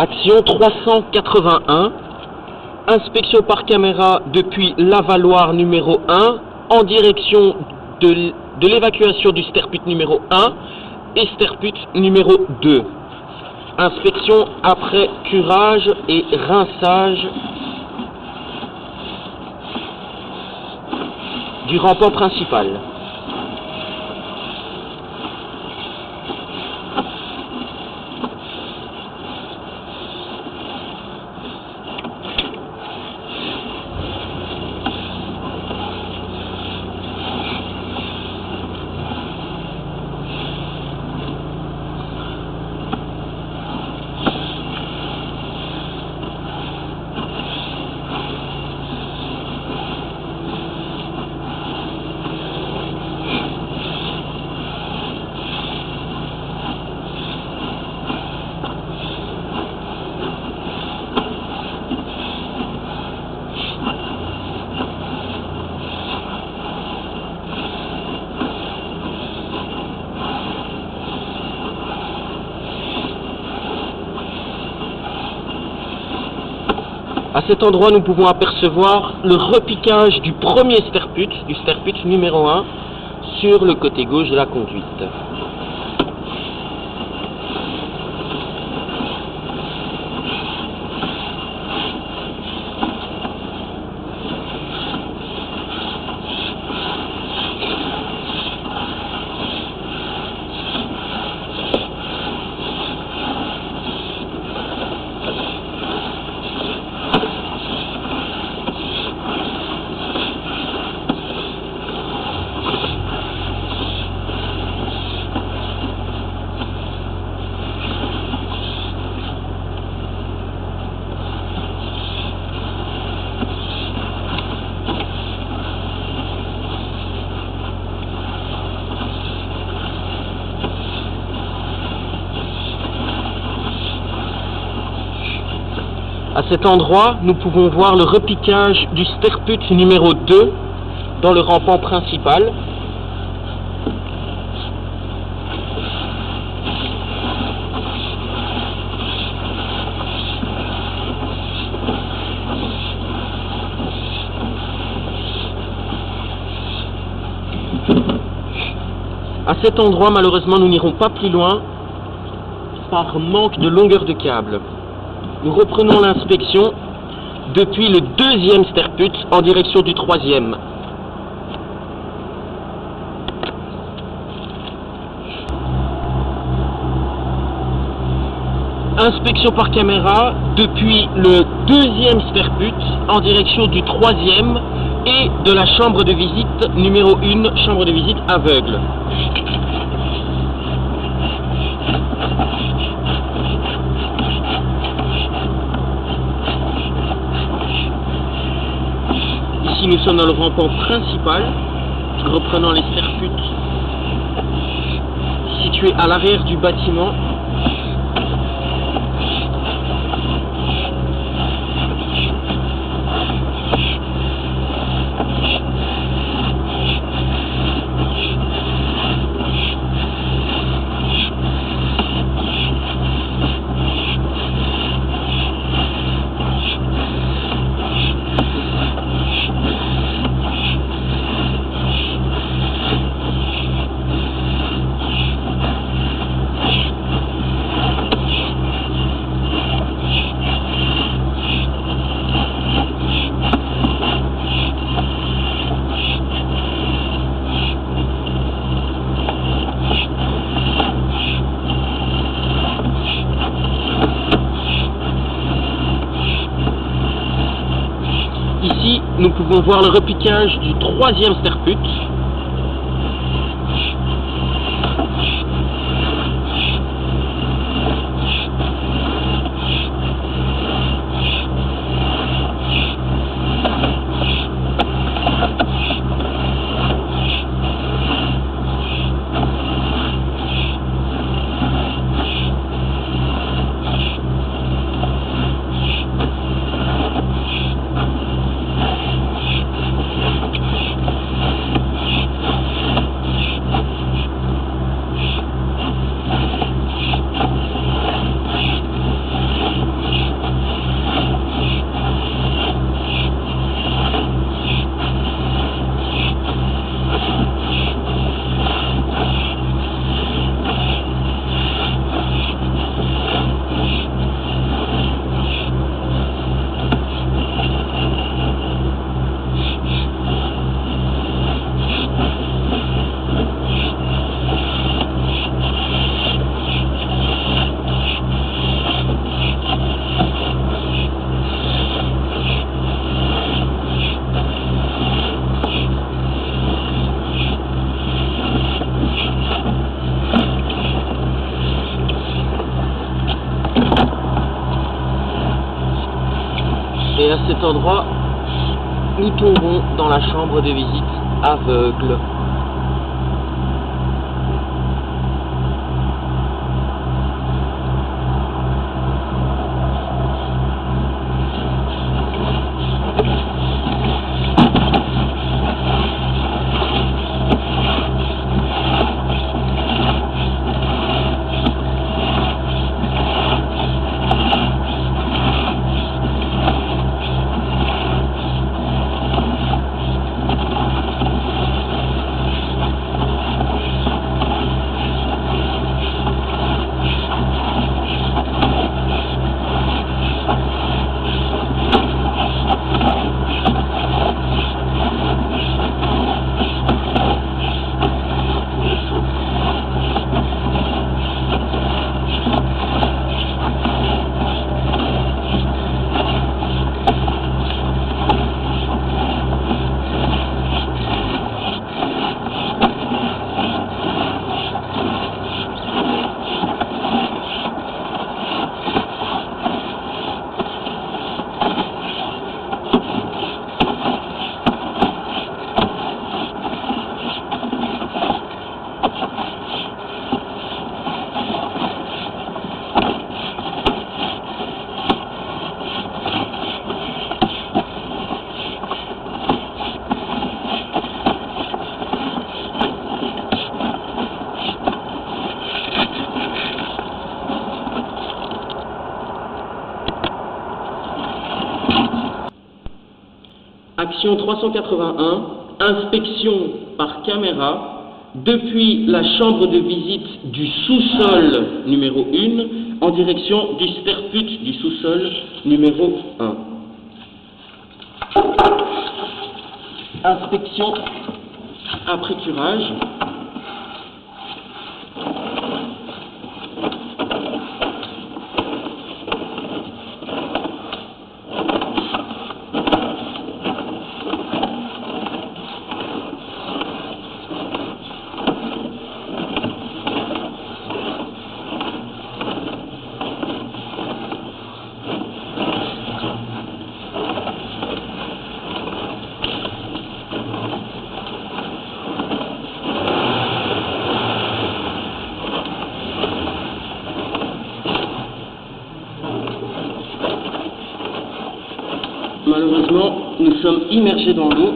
Action 381, inspection par caméra depuis l'avaloir numéro 1 en direction de l'évacuation du sterput numéro 1 et sterput numéro 2. Inspection après curage et rinçage du rampant principal. À cet endroit, nous pouvons apercevoir le repiquage du premier sterput, du sterput numéro 1, sur le côté gauche de la conduite. À cet endroit, nous pouvons voir le repiquage du sterput numéro 2 dans le rampant principal. À cet endroit, malheureusement, nous n'irons pas plus loin par manque de longueur de câble. Nous reprenons l'inspection depuis le deuxième sterput en direction du troisième. Inspection par caméra depuis le deuxième sterput en direction du troisième et de la chambre de visite numéro 1, chambre de visite aveugle. Ici nous sommes dans le rampant principal, reprenant les sterput situés à l'arrière du bâtiment. Ici, nous pouvons voir le repiquage du troisième sterput. cet endroit, nous tombons dans la chambre de visite aveugle. Action 381, inspection par caméra depuis la chambre de visite du sous-sol numéro 1 en direction du sterput du sous-sol numéro 1. Inspection après curage. Malheureusement, nous sommes immergés dans l'eau.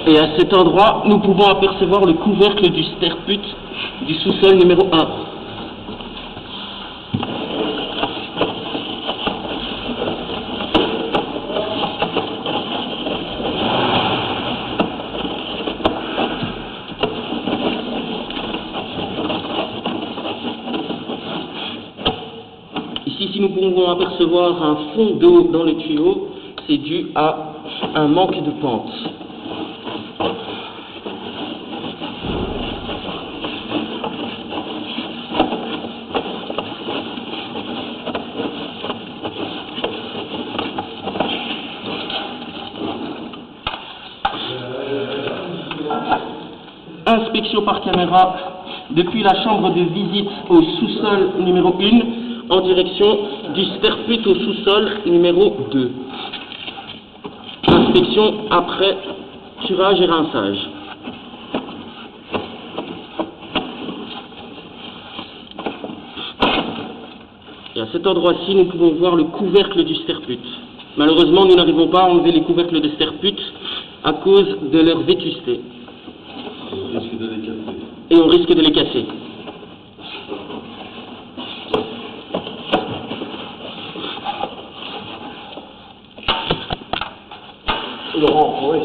Et à cet endroit, nous pouvons apercevoir le couvercle du sterput du sous-sol numéro 1. Ici, si nous pouvons apercevoir un fond d'eau dans le tuyau, c'est dû à un manque de pente. Inspection par caméra depuis la chambre de visite au sous-sol numéro 1 en direction du sterput au sous-sol numéro 2. Inspection après curage et rinçage. Et à cet endroit-ci, nous pouvons voir le couvercle du sterput. Malheureusement, nous n'arrivons pas à enlever les couvercles de sterput à cause de leur vétusté. Et on risque de les casser. Laurent, oui.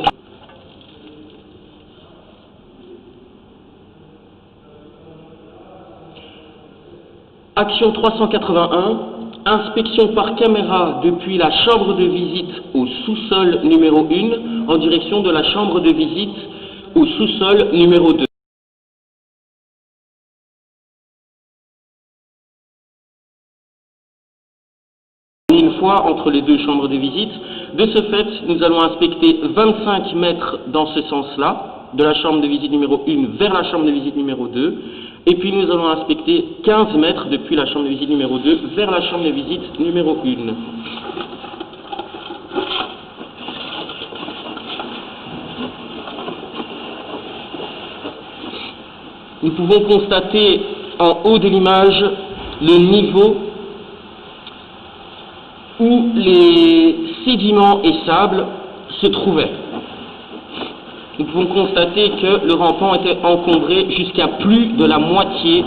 Action 381, inspection par caméra depuis la chambre de visite au sous-sol numéro 1 en direction de la chambre de visite au sous-sol numéro 2. fois entre les deux chambres de visite. De ce fait, nous allons inspecter 25 mètres dans ce sens-là, de la chambre de visite numéro 1 vers la chambre de visite numéro 2, et puis nous allons inspecter 15 mètres depuis la chambre de visite numéro 2 vers la chambre de visite numéro 1. Nous pouvons constater en haut de l'image le niveau où les sédiments et sables se trouvaient. Nous pouvons constater que le rampant était encombré jusqu'à plus de la moitié .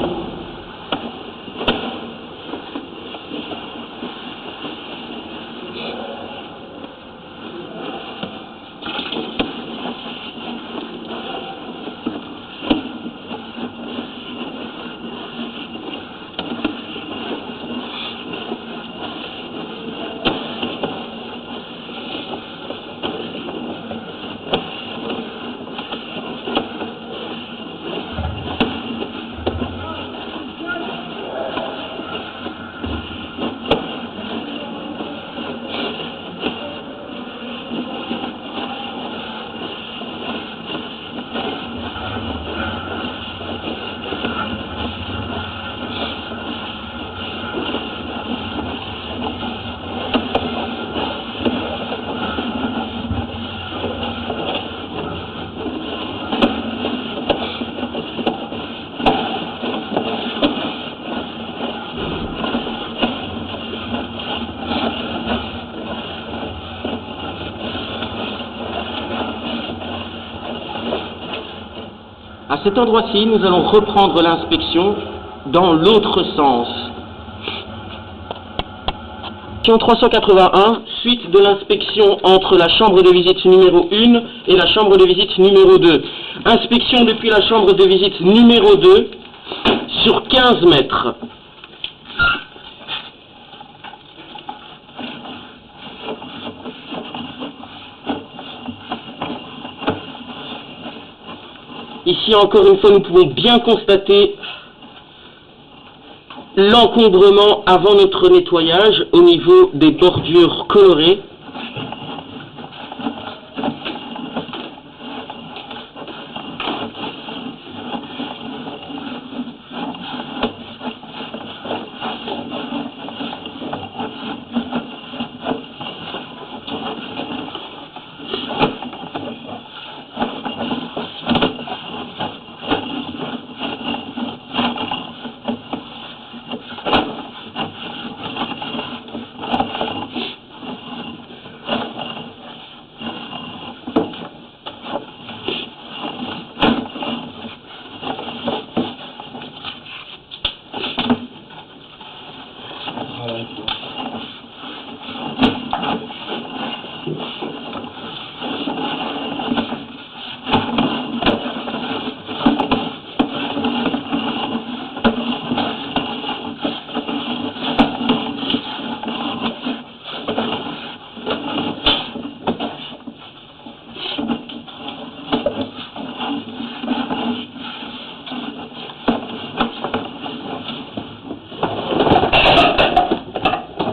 À cet endroit-ci, nous allons reprendre l'inspection dans l'autre sens. Question 381, suite de l'inspection entre la chambre de visite numéro 1 et la chambre de visite numéro 2. Inspection depuis la chambre de visite numéro 2 sur 15 mètres. Ici, encore une fois, nous pouvons bien constater l'encombrement avant notre nettoyage au niveau des bordures colorées.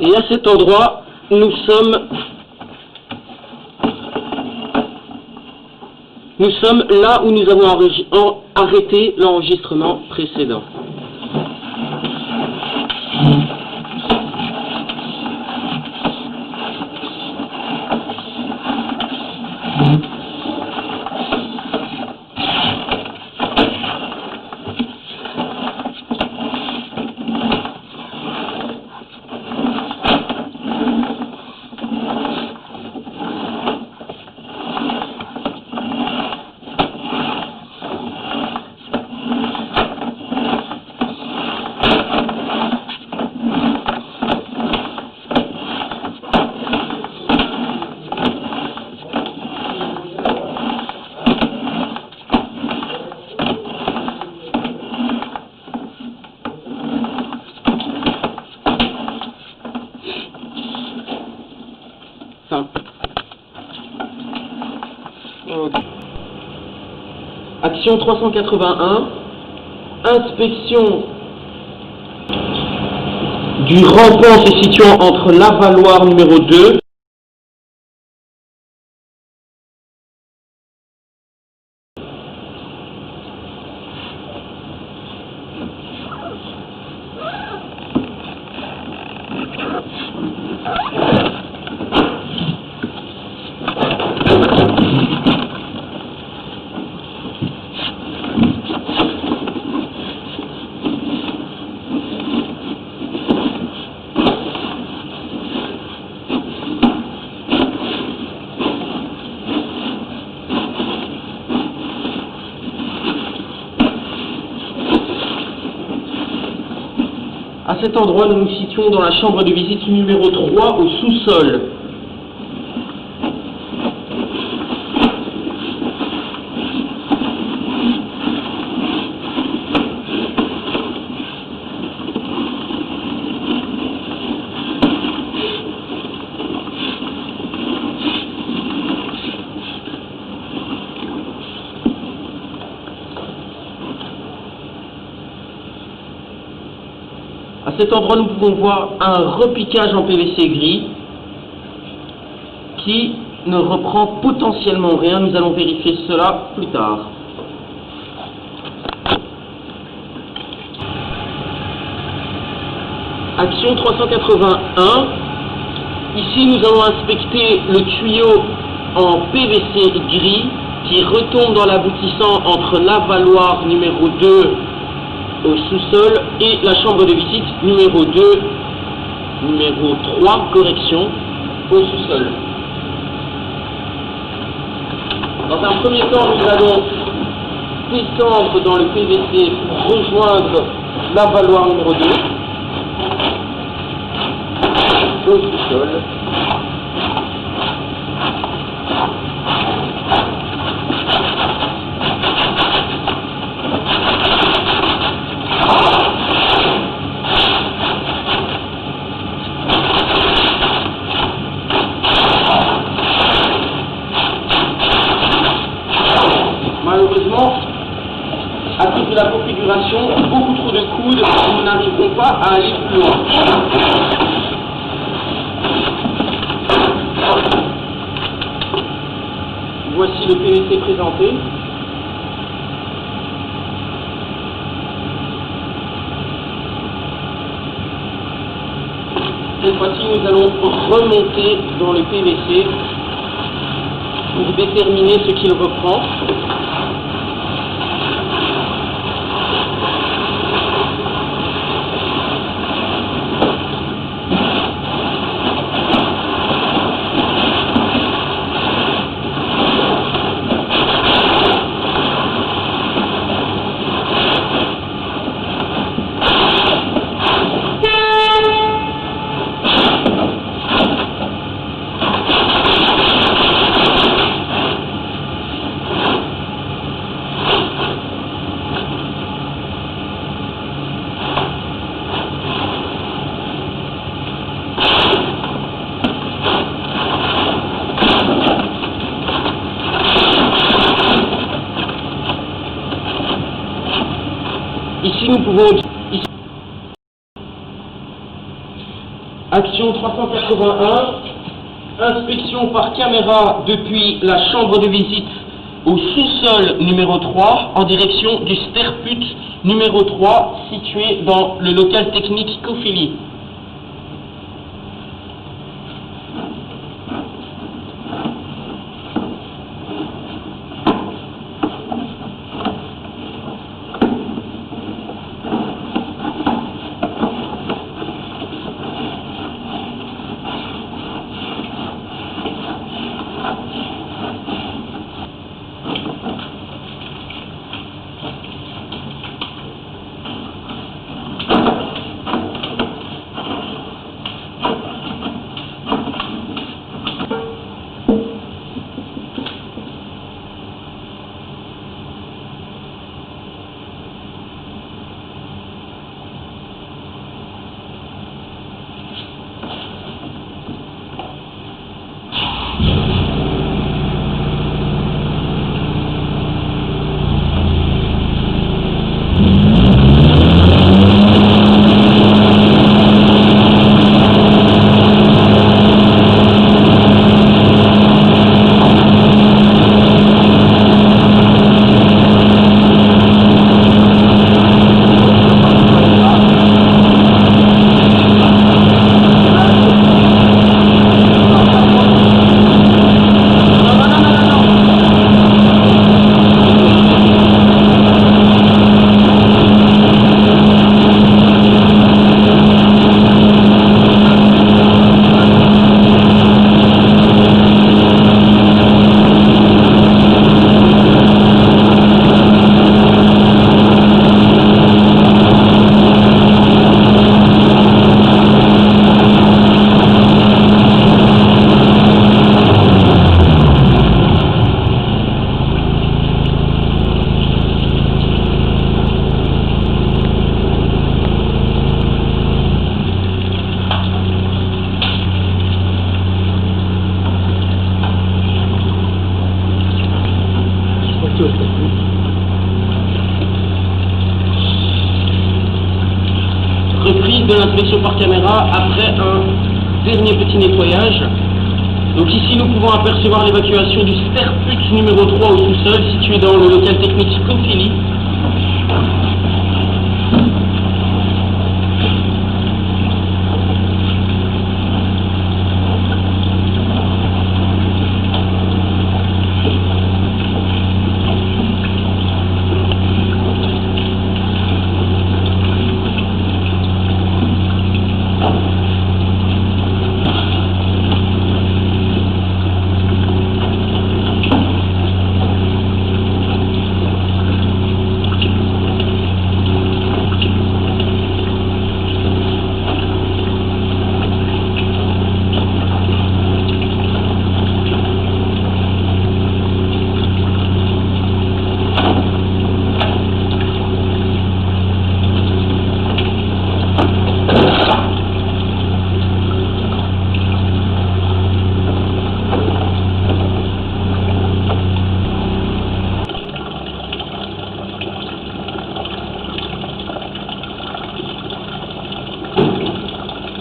Et à cet endroit, nous sommes là où nous avons arrêté l'enregistrement précédent. Action 381, inspection du rampant se situant entre l'avaloir numéro 2 À cet endroit, nous nous situons dans la chambre de visite numéro 3 au sous-sol. À cet endroit, nous pouvons voir un repiquage en PVC gris qui ne reprend potentiellement rien. Nous allons vérifier cela plus tard. Action 381. Ici, nous allons inspecter le tuyau en PVC gris qui retombe dans l'aboutissant entre l'avaloir numéro 2 au sous-sol et la chambre de visite numéro 2, numéro 3, correction, au sous-sol. Dans un premier temps, nous allons descendre dans le PVC pour rejoindre l'avaloir numéro 2 au sous-sol. Malheureusement, à cause de la configuration, beaucoup trop de coudes, nous n'arriverons pas à aller plus loin. Voici le PVC présenté. Cette fois-ci, nous allons remonter dans le PVC pour déterminer ce qu'il reprend. Ici, nous pouvons... Action 381, inspection par caméra depuis la chambre de visite au sous-sol numéro 3 en direction du Sterput numéro 3 situé dans le local technique Cofili. de l'inspection par caméra après un dernier petit nettoyage. Donc ici nous pouvons apercevoir l'évacuation du Sterput numéro 3 au sous-sol situé dans le local technique Scophilie.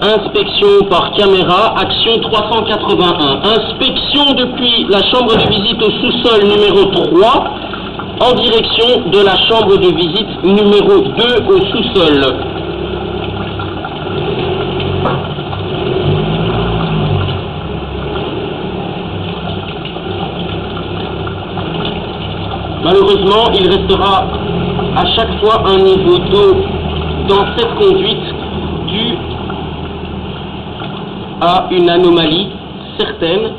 Inspection par caméra, action 381. Inspection depuis la chambre de visite au sous-sol numéro 3 en direction de la chambre de visite numéro 2 au sous-sol. Malheureusement, il restera à chaque fois un niveau d'eau dans cette conduite dû à une anomalie certaine.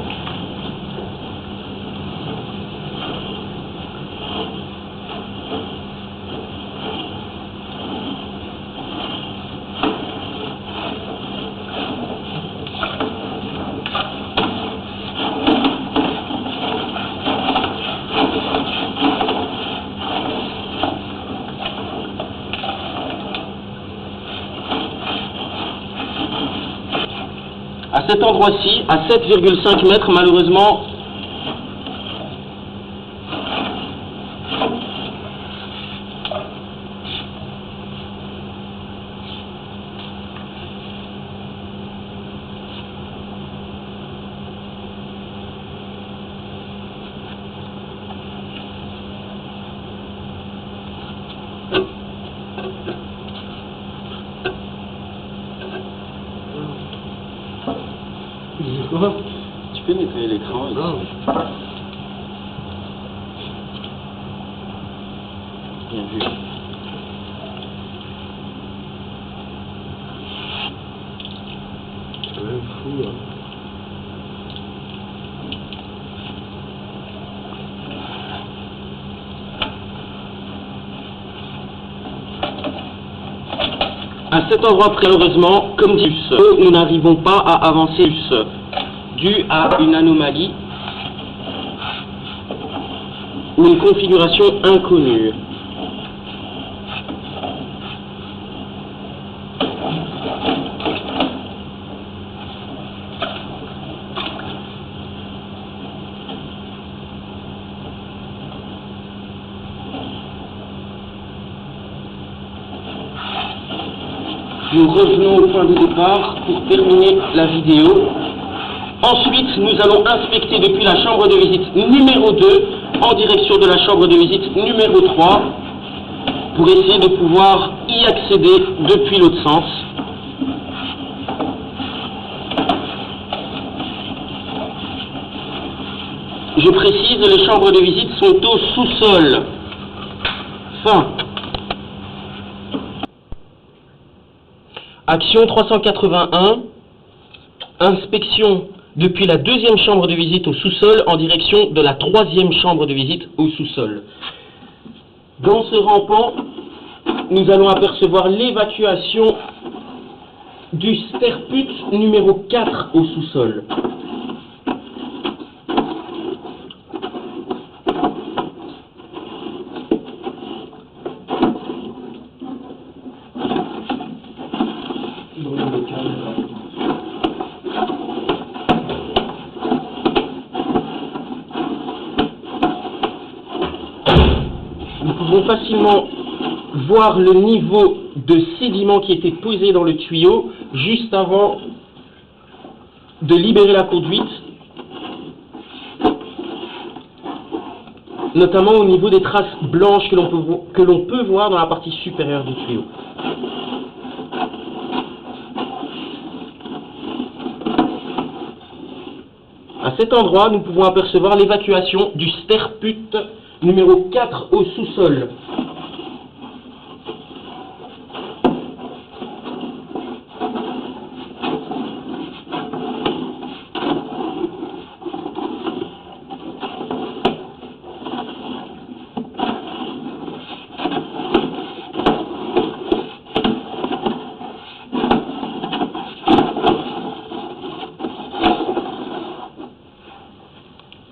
À cet endroit-ci, à 7,5 mètres, malheureusement, tu peux nettoyer l'écran ici. Bien vu. C'est quand même fou, hein. À cet endroit, malheureusement, comme dit, nous n'arrivons pas à avancer dû à une anomalie ou une configuration inconnue. Nous revenons au point de départ pour terminer la vidéo. Ensuite, nous allons inspecter depuis la chambre de visite numéro 2 en direction de la chambre de visite numéro 3 pour essayer de pouvoir y accéder depuis l'autre sens. Je précise, les chambres de visite sont au sous-sol. Fin. Action 381, inspection depuis la deuxième chambre de visite au sous-sol en direction de la troisième chambre de visite au sous-sol. Dans ce rampant, nous allons apercevoir l'évacuation du Sterput numéro 4 au sous-sol. Nous pouvons facilement voir le niveau de sédiment qui était posé dans le tuyau juste avant de libérer la conduite, notamment au niveau des traces blanches que l'on peut voir dans la partie supérieure du tuyau. À cet endroit, nous pouvons apercevoir l'évacuation du sterput numéro 4 au sous-sol.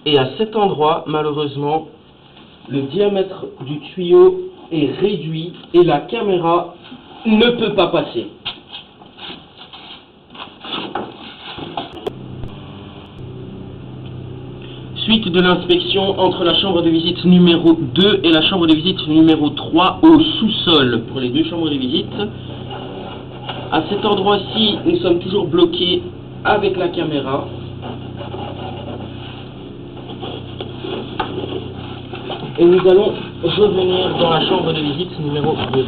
Et à cet endroit, malheureusement, le diamètre du tuyau est réduit et la caméra ne peut pas passer. Suite de l'inspection entre la chambre de visite numéro 2 et la chambre de visite numéro 3 au sous-sol pour les deux chambres de visite. À cet endroit-ci, nous sommes toujours bloqués avec la caméra. Et nous allons revenir dans la chambre de visite numéro 2.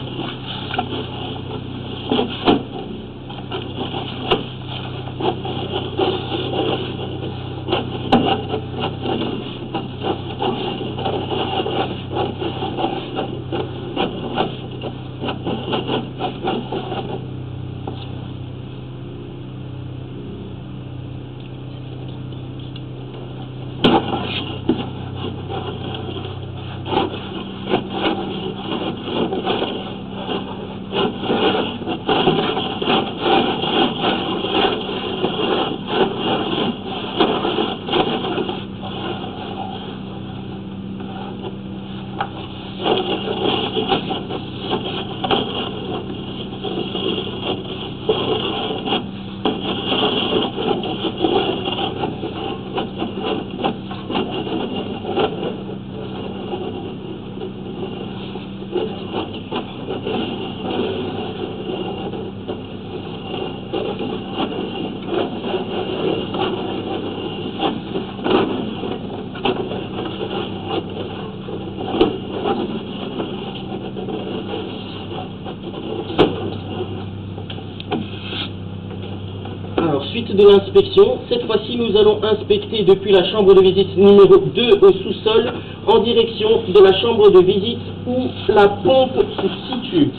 Suite de l'inspection, cette fois-ci nous allons inspecter depuis la chambre de visite numéro 2 au sous-sol en direction de la chambre de visite où la pompe se situe.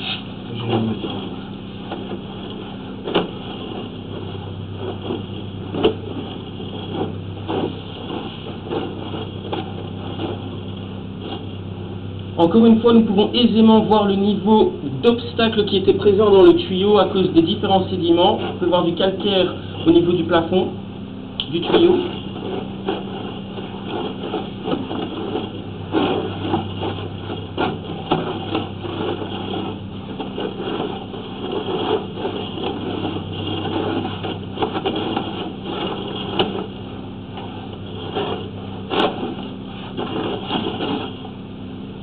Encore une fois, nous pouvons aisément voir le niveau d'obstacle qui était présent dans le tuyau à cause des différents sédiments. On peut voir du calcaire au niveau du plafond du tuyau.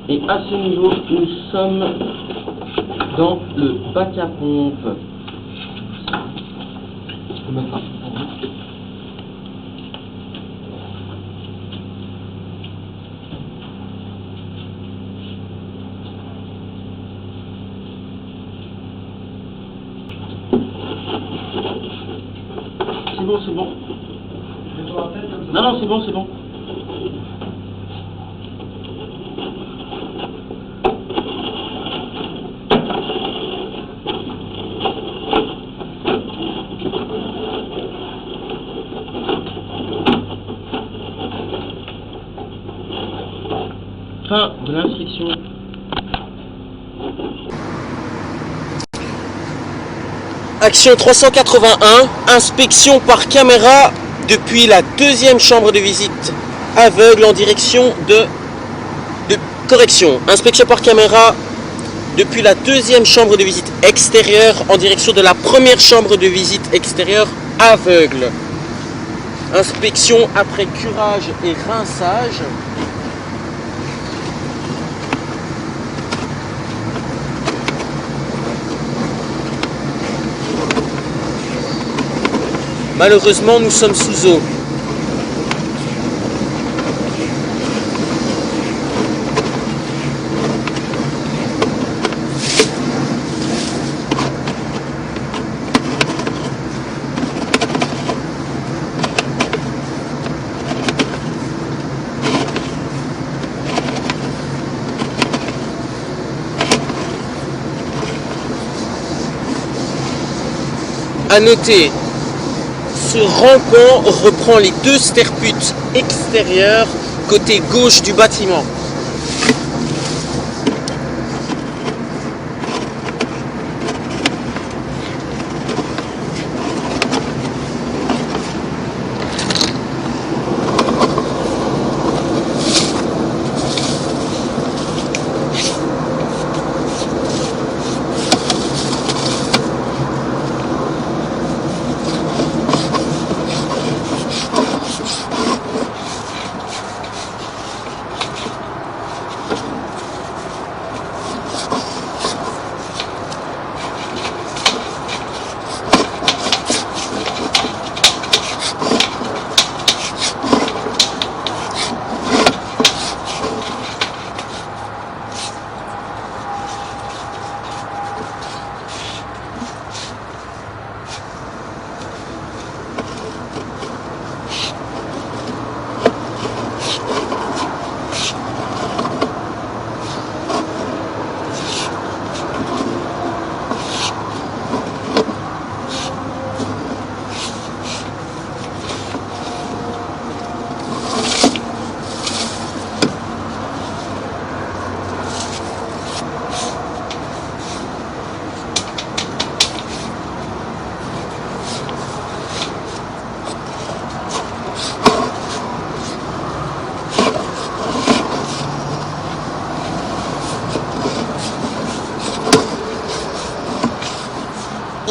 Et à ce niveau, nous sommes dans le bac à pompe. C'est bon, c'est bon. Non, non, c'est bon, c'est bon. Fin de l'inspection. Action 381, inspection par caméra depuis la deuxième chambre de visite aveugle en direction de correction. Inspection par caméra depuis la deuxième chambre de visite extérieure en direction de la première chambre de visite extérieure aveugle. Inspection après curage et rinçage. Malheureusement, nous sommes sous eau. À noter, ce rond-point reprend les deux sterputes extérieures côté gauche du bâtiment.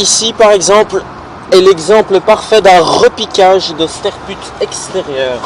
Ici, par exemple, est l'exemple parfait d'un repiquage de sterpute extérieure.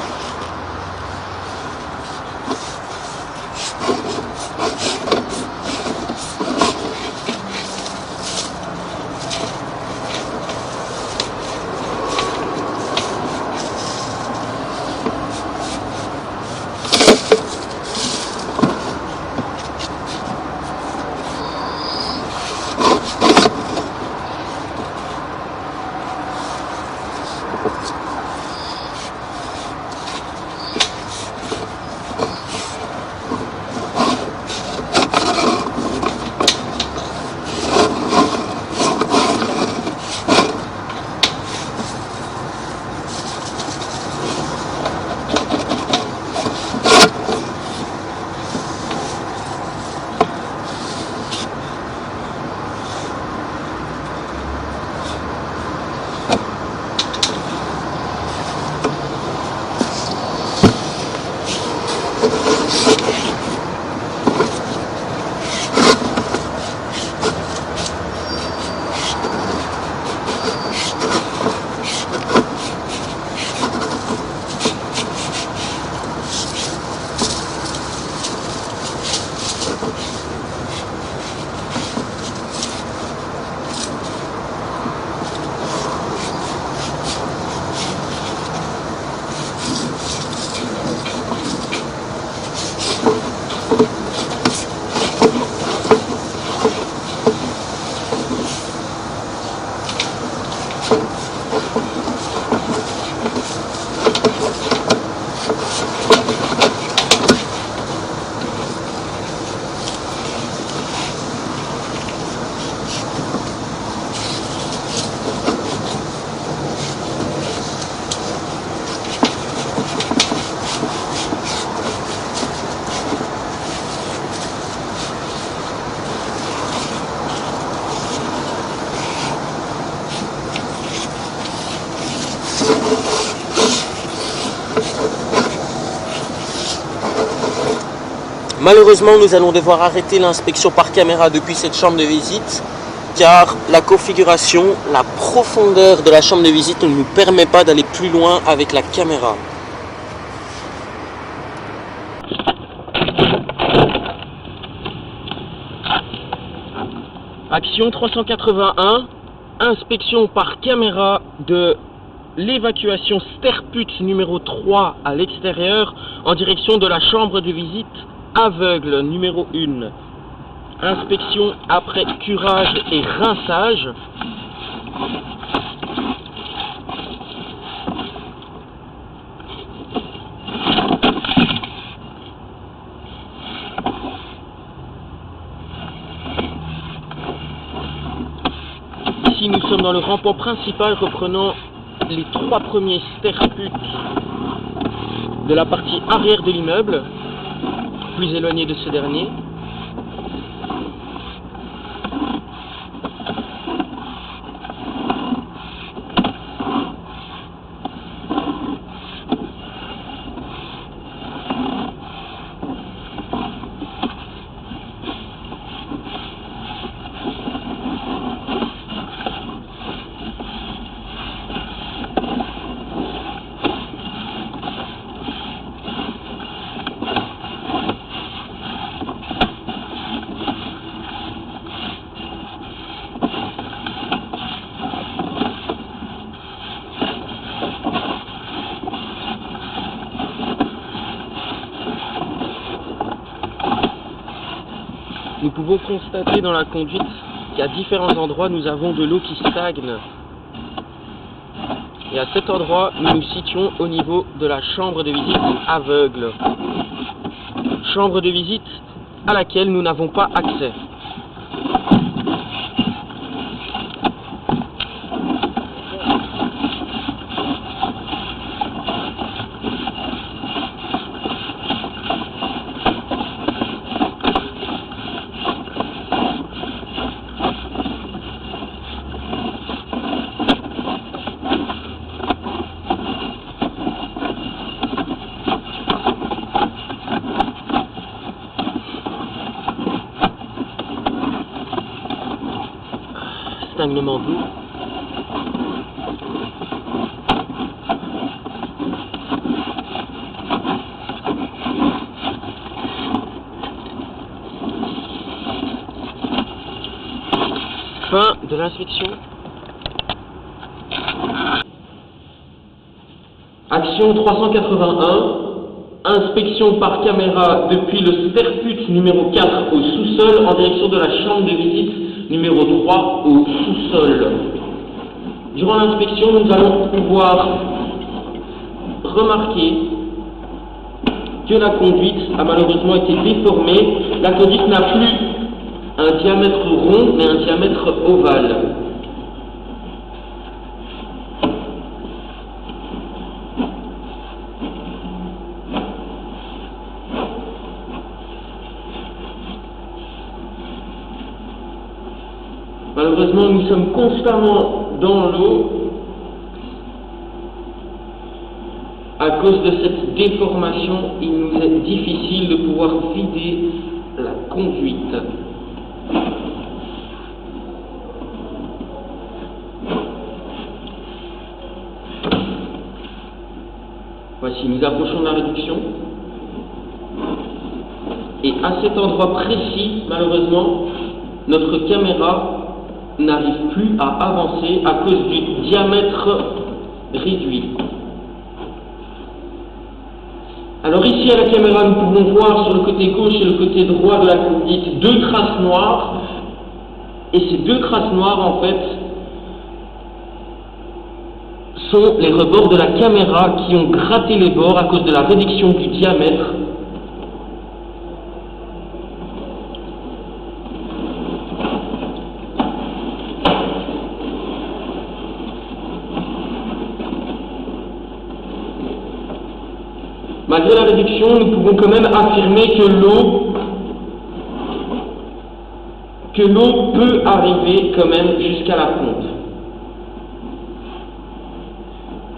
Malheureusement, nous allons devoir arrêter l'inspection par caméra depuis cette chambre de visite, car la configuration, la profondeur de la chambre de visite ne nous permet pas d'aller plus loin avec la caméra. Action 381, inspection par caméra de l'évacuation Sterput numéro 3 à l'extérieur en direction de la chambre de visite aveugle numéro 1. Inspection après curage et rinçage. Ici nous sommes dans le rampant principal reprenant les 3 premiers Sterput de la partie arrière de l'immeuble, plus éloigné de ce dernier. Nous pouvons constater dans la conduite qu'à différents endroits nous avons de l'eau qui stagne. Et à cet endroit, nous nous situons au niveau de la chambre de visite aveugle. Chambre de visite à laquelle nous n'avons pas accès. Stagnement d'eau. Fin de l'inspection. Action 381. Inspection par caméra depuis le Sterput numéro 4 au sous-sol en direction de la chambre de visite numéro 3 au sous-sol. Durant l'inspection, nous allons pouvoir remarquer que la conduite a malheureusement été déformée. La conduite n'a plus un diamètre rond, mais un diamètre ovale. Malheureusement, nous sommes constamment dans l'eau à cause de cette déformation. Il nous est difficile de pouvoir vider la conduite. Voici, nous approchons de la réduction. Et à cet endroit précis, malheureusement, notre caméra n'arrive plus à avancer à cause du diamètre réduit. Alors ici à la caméra, nous pouvons voir sur le côté gauche et le côté droit de la conduite 2 traces noires. Et ces 2 traces noires, en fait, sont les rebords de la caméra qui ont gratté les bords à cause de la réduction du diamètre. Malgré la réduction, nous pouvons quand même affirmer que l'eau peut arriver quand même jusqu'à la pompe.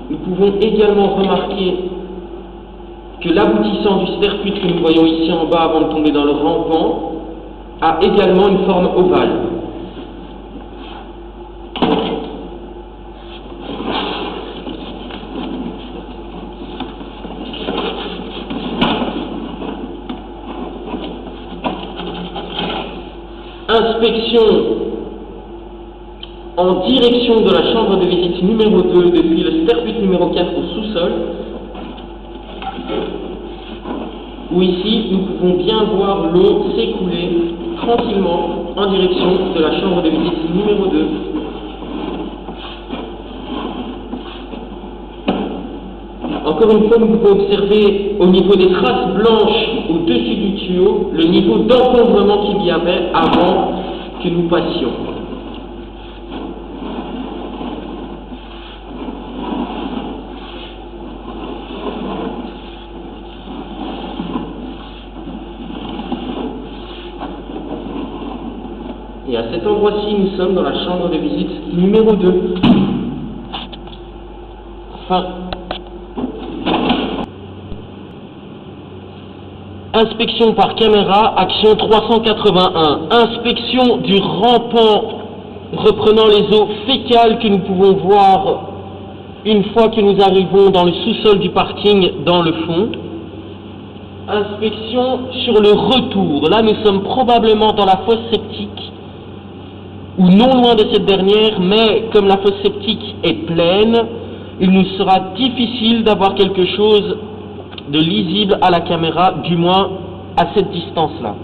Nous pouvons également remarquer que l'aboutissant du Sterput que nous voyons ici en bas avant de tomber dans le rampant a également une forme ovale. Inspection en direction de la chambre de visite numéro 2 depuis le sterput numéro 4 au sous-sol, où ici nous pouvons bien voir l'eau s'écouler tranquillement en direction de la chambre de visite numéro 2. Encore une fois, nous pouvons observer au niveau des traces blanches au-dessus du tuyau le niveau d'encombrement qu'il y avait avant que nous passions. Et à cet endroit-ci, nous sommes dans la chambre de visite numéro 2. Enfin, inspection par caméra, action 381. Inspection du rampant reprenant les eaux fécales que nous pouvons voir une fois que nous arrivons dans le sous-sol du parking dans le fond. Inspection sur le retour. Là, nous sommes probablement dans la fosse septique, ou non loin de cette dernière, mais comme la fosse septique est pleine, il nous sera difficile d'avoir quelque chose de lisible à la caméra, du moins à cette distance-là.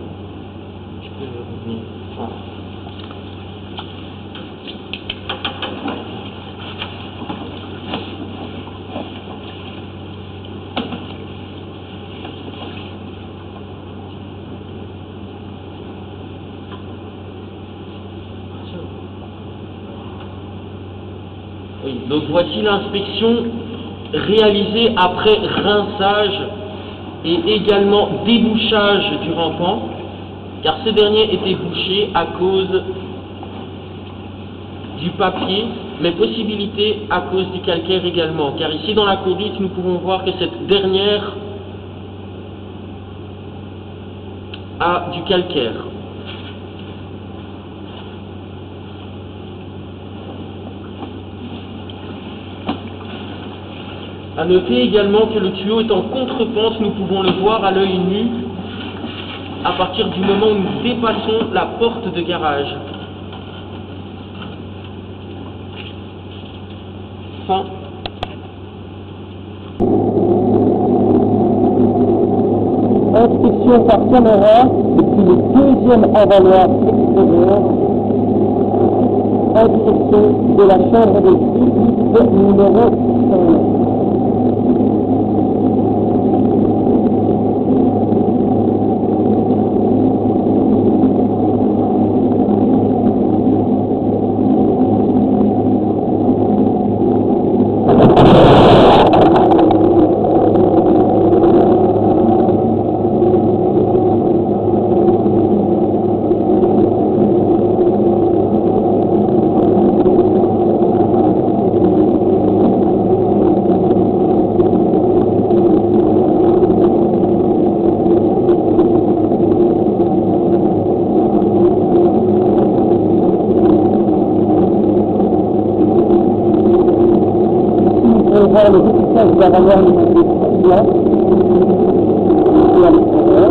Oui, donc voici l'inspection réalisée après rinçage et également débouchage du rampant, car ce dernier était bouché à cause du papier, mais possibilité à cause du calcaire également, car ici dans la conduite nous pouvons voir que cette dernière a du calcaire. A noter également que le tuyau est en contrepente, nous pouvons le voir à l'œil nu à partir du moment où nous dépassons la porte de garage. Fin. Inspection par caméra depuis le deuxième avaloir extérieur en direction de la chambre de visite numéro 5. Voir le dépistage de la valeur numéro 3 et à l'extérieur.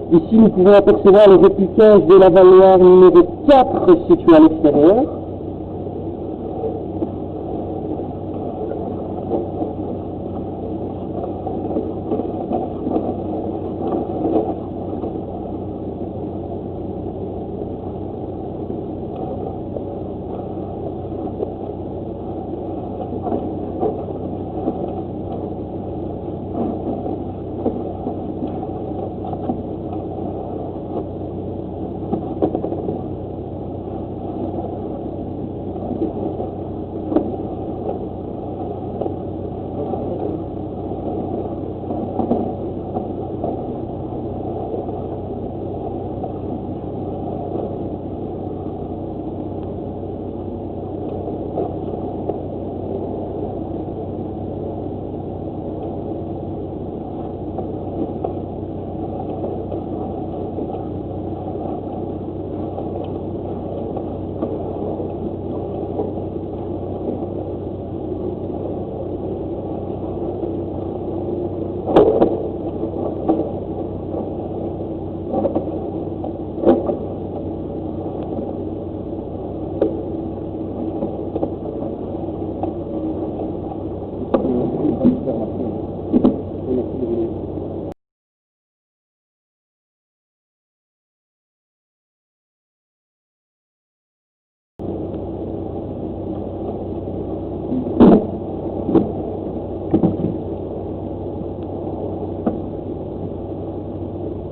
Ici, nous pouvons apercevoir le répliquage de la valeur numéro 4 situé à l'extérieur.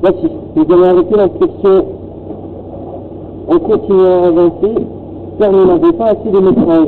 Voici, nous allons arrêter l'inspection en continuant à avancer, car nous n'avons pas assez de métrage.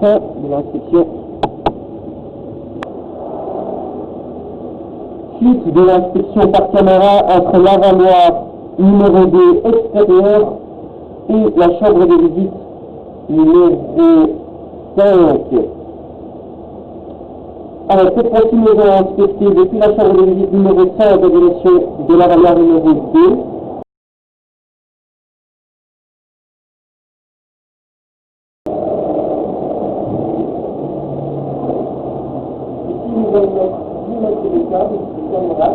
Fin de l'inspection. Suite de l'inspection par caméra entre l'avaloir numéro 2 extérieur et la chambre de visite numéro 5. Alors cette fois-ci, nous allons inspecter depuis la chambre de visite numéro 5 en direction de l'avaloir numéro 2. Nous allons mettre 10 mètres de câble, de caméra.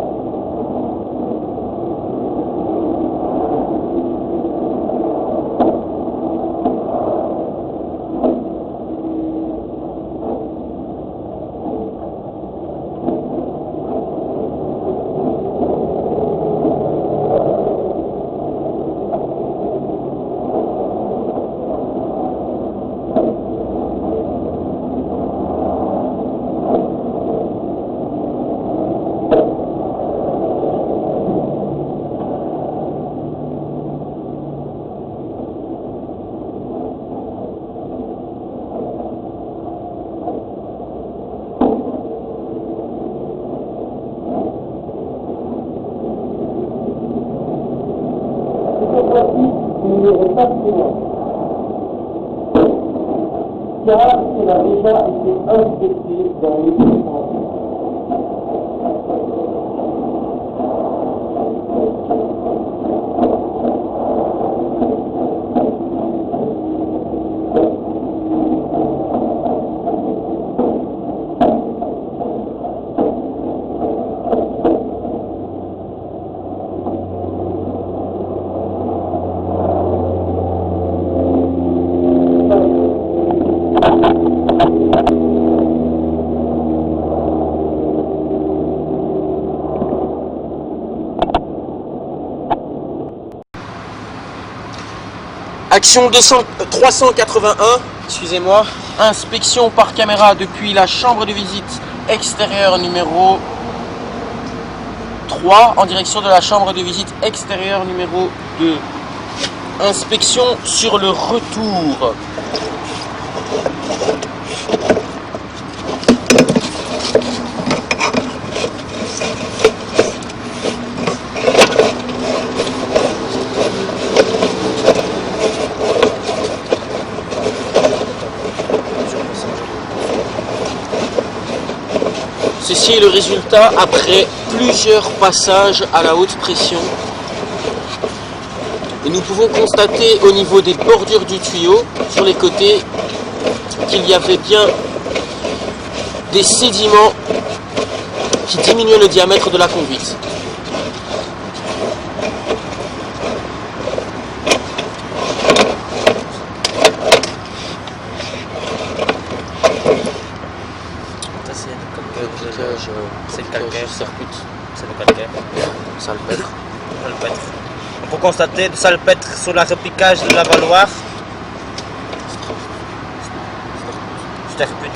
Numéro 4, car il a déjà été inspecté dans les différents. Action 381, excusez-moi, inspection par caméra depuis la chambre de visite extérieure numéro 3 en direction de la chambre de visite extérieure numéro 2. Inspection sur le retour. Ceci est le résultat après plusieurs passages à la haute pression. Et nous pouvons constater au niveau des bordures du tuyau, sur les côtés, qu'il y avait bien des sédiments qui diminuent le diamètre de la conduite. Ça c'est C'est le calcaire, serpute, c'est le calcaire. salpêtre. Salpêtre. On peut constater du salpêtre sur la repiquage de la Valoir. Sterput.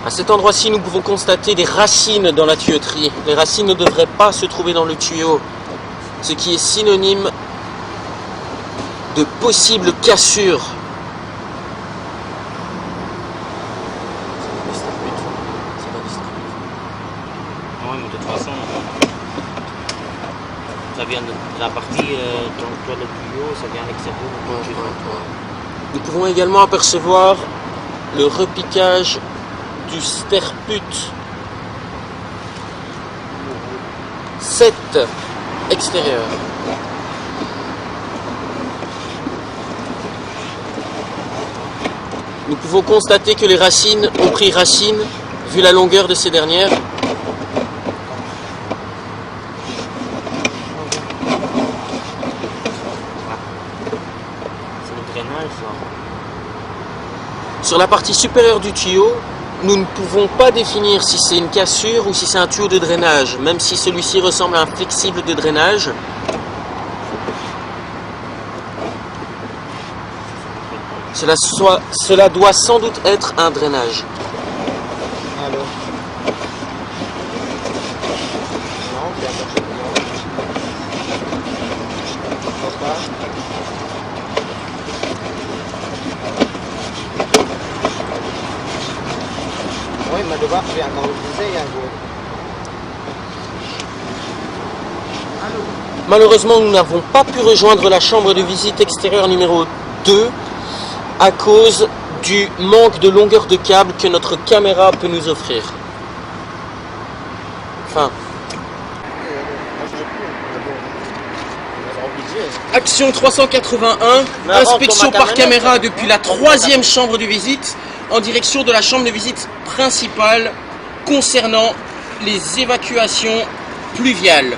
À cet endroit-ci, nous pouvons constater des racines dans la tuyauterie. Les racines ne devraient pas se trouver dans le tuyau, ce qui est synonyme de possible cassure. Oui, mais de toute façon, ça vient de la partie dans le tuyau, ça vient à l'extérieur. Nous pouvons également apercevoir le repiquage du sterput 7 extérieur. Nous pouvons constater que les racines ont pris racine vu la longueur de ces dernières. C'est le drainage, ça. Sur la partie supérieure du tuyau, nous ne pouvons pas définir si c'est une cassure ou si c'est un tuyau de drainage, même si celui-ci ressemble à un flexible de drainage. Cela doit sans doute être un drainage. Allô. Non, bien sûr. Oui, mais de bas, je vais encore utiliser un jour. Malheureusement, nous n'avons pas pu rejoindre la chambre de visite extérieure numéro 2 à cause du manque de longueur de câble que notre caméra peut nous offrir. Enfin, action 381, inspection par caméra depuis la 3e chambre de visite en direction de la chambre de visite principale concernant les évacuations pluviales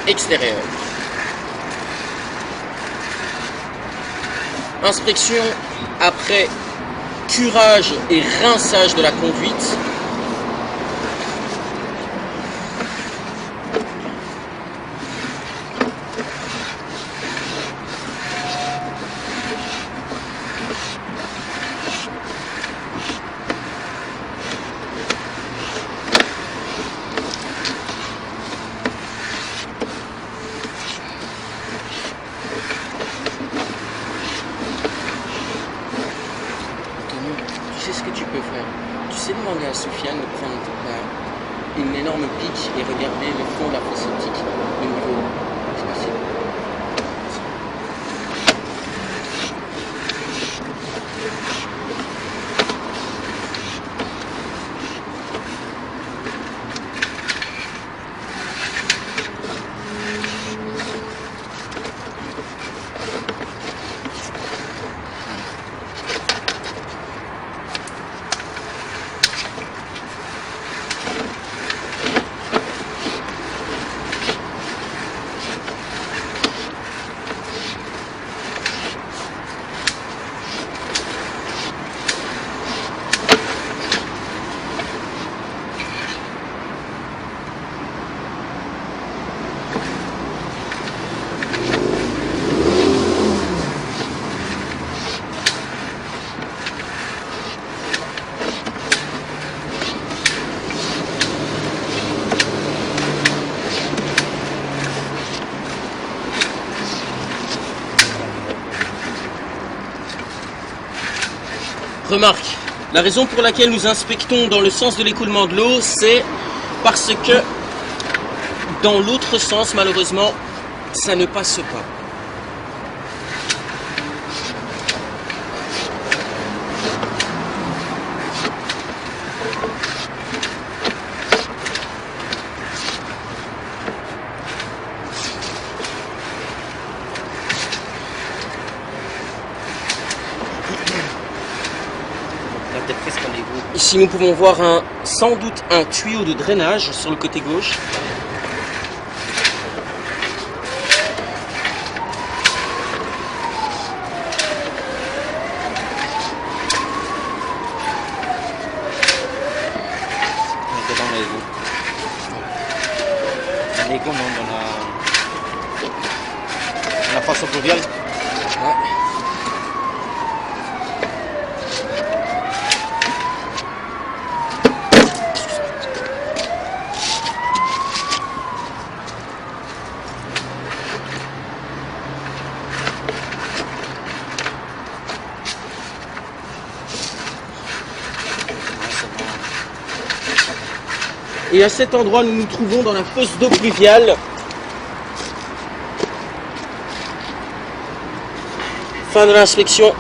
extérieures. Inspection après curage et rinçage de la conduite. Tu sais ce que tu peux faire? Tu sais demander à Soufiane de prendre une énorme pique et regarder le fond de la fosse septique numéro. C'est possible. Remarque, la raison pour laquelle nous inspectons dans le sens de l'écoulement de l'eau, c'est parce que dans l'autre sens, malheureusement, ça ne passe pas. Ici, nous pouvons voir sans doute un tuyau de drainage sur le côté gauche. Dans l'égout. Dans l'égout, non, dans la fosse pluviale. Ouais. Et à cet endroit, nous nous trouvons dans la fosse d'eau pluviale. Fin de l'inspection.